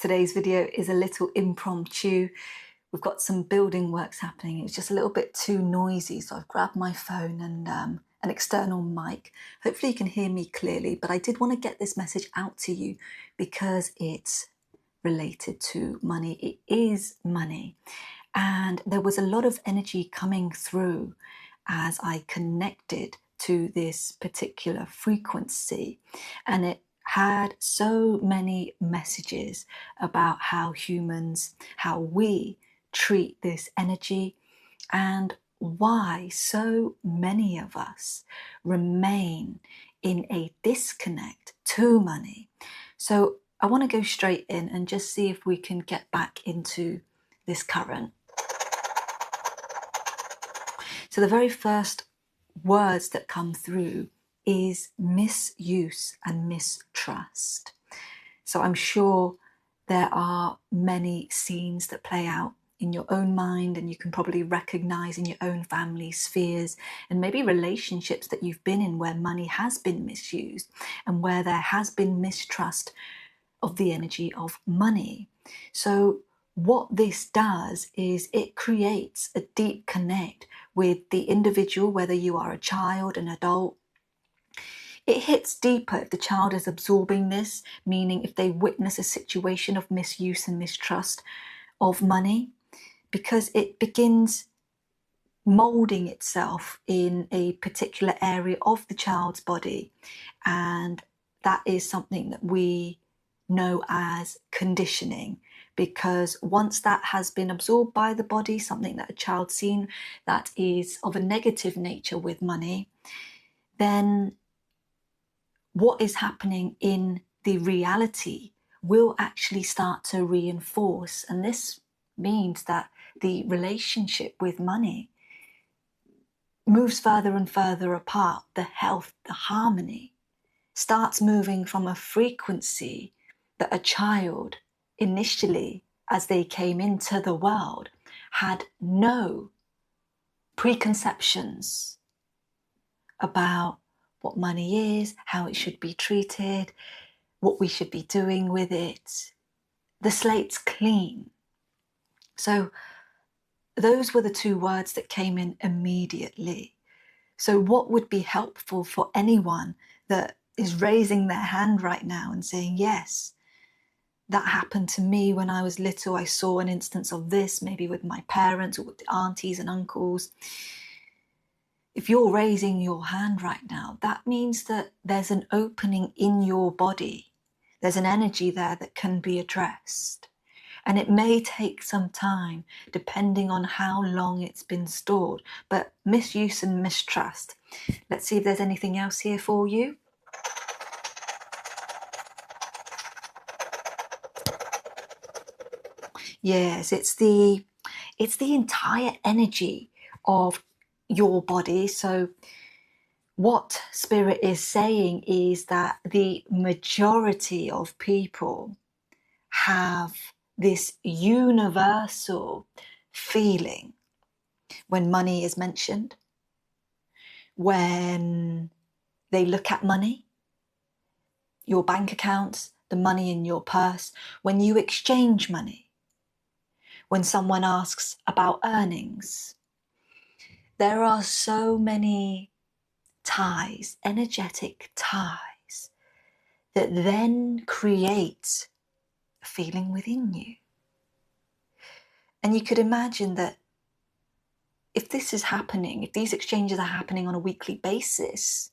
Today's video is a little impromptu. We've got some building works happening. It's just a little bit too noisy, so I've grabbed my phone and an external mic. Hopefully you can hear me clearly, but I did want to get this message out to you because it's related to money. It is money. And there was a lot of energy coming through as I connected to this particular frequency, and it had so many messages about how humans, how we treat this energy, and why so many of us remain in a disconnect to money. So I want to go straight in and just see if we can get back into this current. So the very first words that come through is misuse and mistrust. So I'm sure there are many scenes that play out in your own mind, and you can probably recognize in your own family spheres and maybe relationships that you've been in where money has been misused and where there has been mistrust of the energy of money. So what this does is it creates a deep connect with the individual, whether you are a child, an adult. It hits deeper if the child is absorbing this, meaning if they witness a situation of misuse and mistrust of money, because it begins molding itself in a particular area of the child's body. And that is something that we know as conditioning, because once that has been absorbed by the body, something that a child's seen that is of a negative nature with money, then what is happening in the reality will actually start to reinforce. And this means that the relationship with money moves further and further apart. The health, the harmony starts moving from a frequency that a child initially, as they came into the world, had no preconceptions about what money is, how it should be treated, what we should be doing with it. The slate's clean. So those were the two words that came in immediately. So what would be helpful for anyone that is raising their hand right now and saying, yes, that happened to me when I was little. I saw an instance of this, maybe with my parents or with the aunties and uncles. If you're raising your hand right now, that means that there's an opening in your body. There's an energy there that can be addressed. And it may take some time, depending on how long it's been stored. But misuse and mistrust. Let's see if there's anything else here for you. Yes, it's the entire energy of your body. So what Spirit is saying is that the majority of people have this universal feeling when money is mentioned, when they look at money, your bank accounts, the money in your purse, when you exchange money, when someone asks about earnings. There are so many ties, energetic ties, that then create a feeling within you. And you could imagine that if this is happening, if these exchanges are happening on a weekly basis,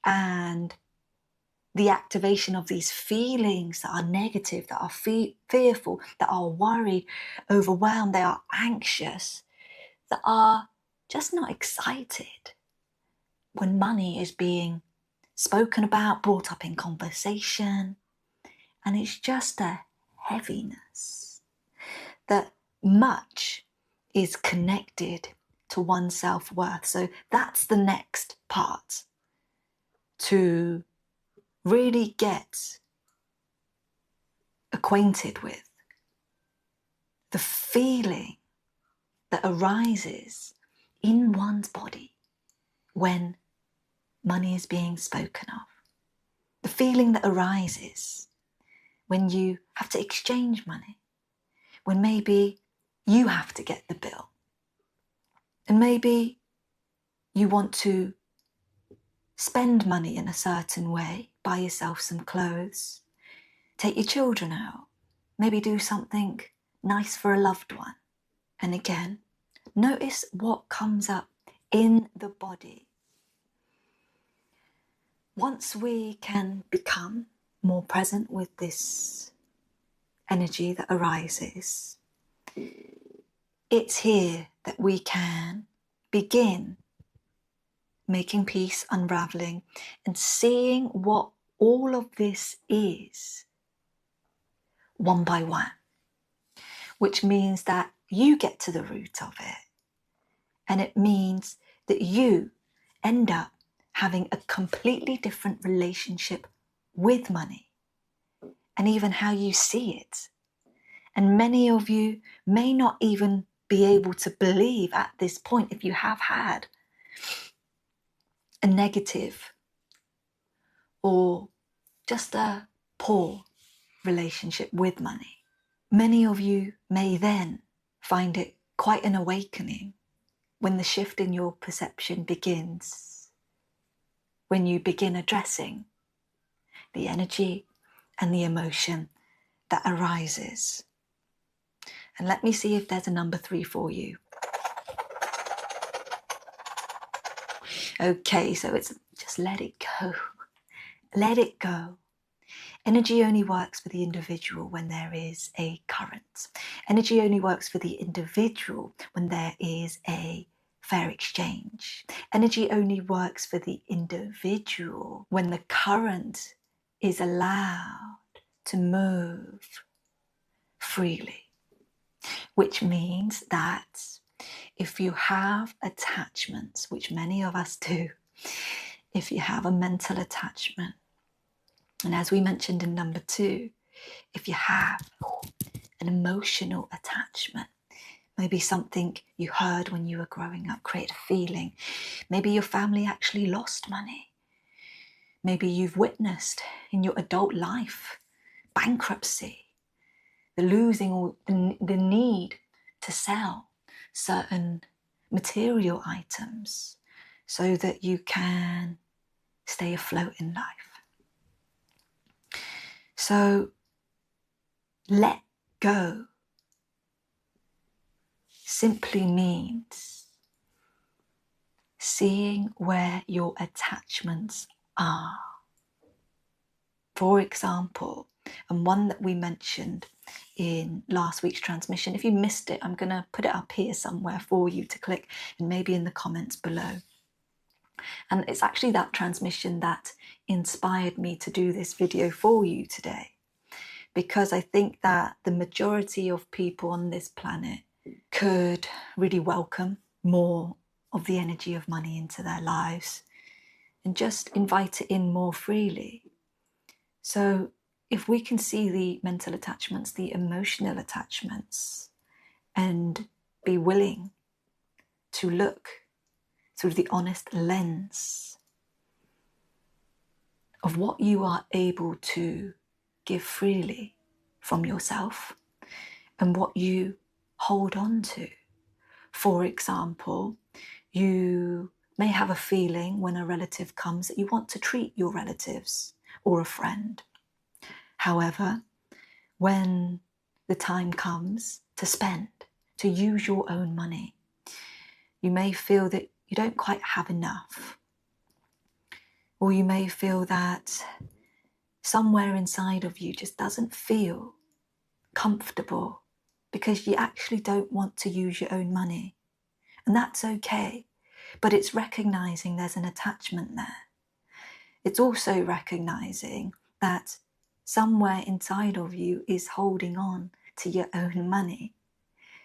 and the activation of these feelings that are negative, that are fearful, that are worried, overwhelmed, they are anxious, that are just not excited when money is being spoken about, brought up in conversation, and it's just a heaviness, that much is connected to one's self-worth. So that's the next part, to really get acquainted with the feeling that arises in one's body when money is being spoken of. The feeling that arises when you have to exchange money, when maybe you have to get the bill, and maybe you want to spend money in a certain way, buy yourself some clothes, take your children out, maybe do something nice for a loved one. And again, notice what comes up in the body. Once we can become more present with this energy that arises, it's here that we can begin making peace, unraveling, and seeing what all of this is one by one, which means that you get to the root of it. And it means that you end up having a completely different relationship with money and even how you see it. And many of you may not even be able to believe at this point, if you have had a negative or just a poor relationship with money. Many of you may then find it quite an awakening when the shift in your perception begins, when you begin addressing the energy and the emotion that arises. And let me see if there's a number 3 for you. Okay, so it's just let it go. Let it go. Energy only works for the individual when there is a current. Energy only works for the individual when there is a fair exchange. Energy only works for the individual when the current is allowed to move freely. Which means that if you have attachments, which many of us do, if you have a mental attachment, and as we mentioned in number 2, if you have an emotional attachment, maybe something you heard when you were growing up created a feeling. Maybe your family actually lost money. Maybe you've witnessed in your adult life bankruptcy, the losing or the need to sell certain material items so that you can stay afloat in life. So let go simply means seeing where your attachments are. For example, and one that we mentioned in last week's transmission, if you missed it, I'm going to put it up here somewhere for you to click, and maybe in the comments below. And it's actually that transmission that inspired me to do this video for you today, because I think that the majority of people on this planet could really welcome more of the energy of money into their lives and just invite it in more freely. So if we can see the mental attachments, the emotional attachments, and be willing to look through the honest lens of what you are able to give freely from yourself and what you hold on to. For example, you may have a feeling when a relative comes that you want to treat your relatives or a friend. However, when the time comes to spend, to use your own money, you may feel that you don't quite have enough. Or you may feel that somewhere inside of you just doesn't feel comfortable because you actually don't want to use your own money. And that's okay, but it's recognizing there's an attachment there. It's also recognizing that somewhere inside of you is holding on to your own money.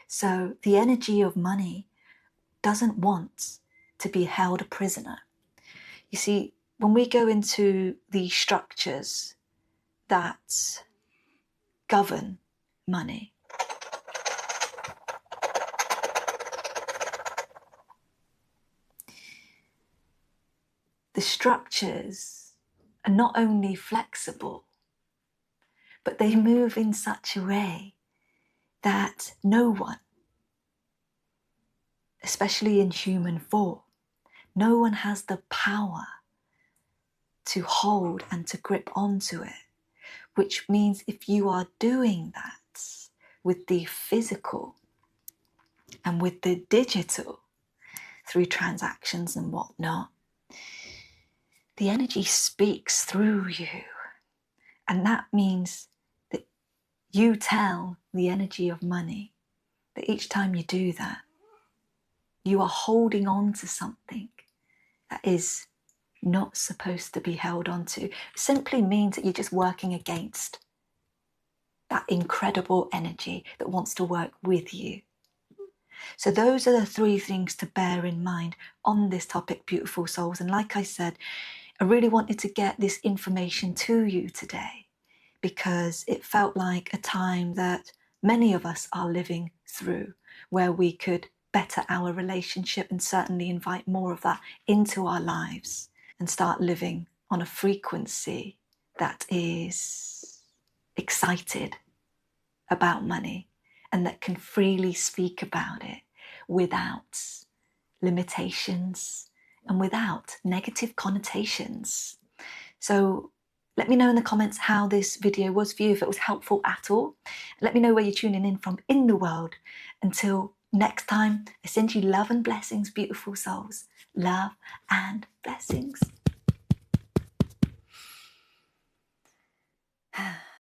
So the energy of money doesn't want to be held a prisoner. You see, when we go into the structures that govern money, the structures are not only flexible, but they move in such a way that no one, especially in human form, no one has the power to hold and to grip onto it, which means if you are doing that with the physical and with the digital through transactions and whatnot, the energy speaks through you. And that means that you tell the energy of money that each time you do that, you are holding on to something that is not supposed to be held on to. It simply means that you're just working against that incredible energy that wants to work with you. So those are the 3 things to bear in mind on this topic, beautiful souls. And like I said, I really wanted to get this information to you today because it felt like a time that many of us are living through, where we could better our relationship and certainly invite more of that into our lives and start living on a frequency that is excited about money and that can freely speak about it without limitations and without negative connotations. So let me know in the comments how this video was for you, if it was helpful at all. Let me know where you're tuning in from in the world. Until next time, I send you love and blessings, beautiful souls. Love and blessings.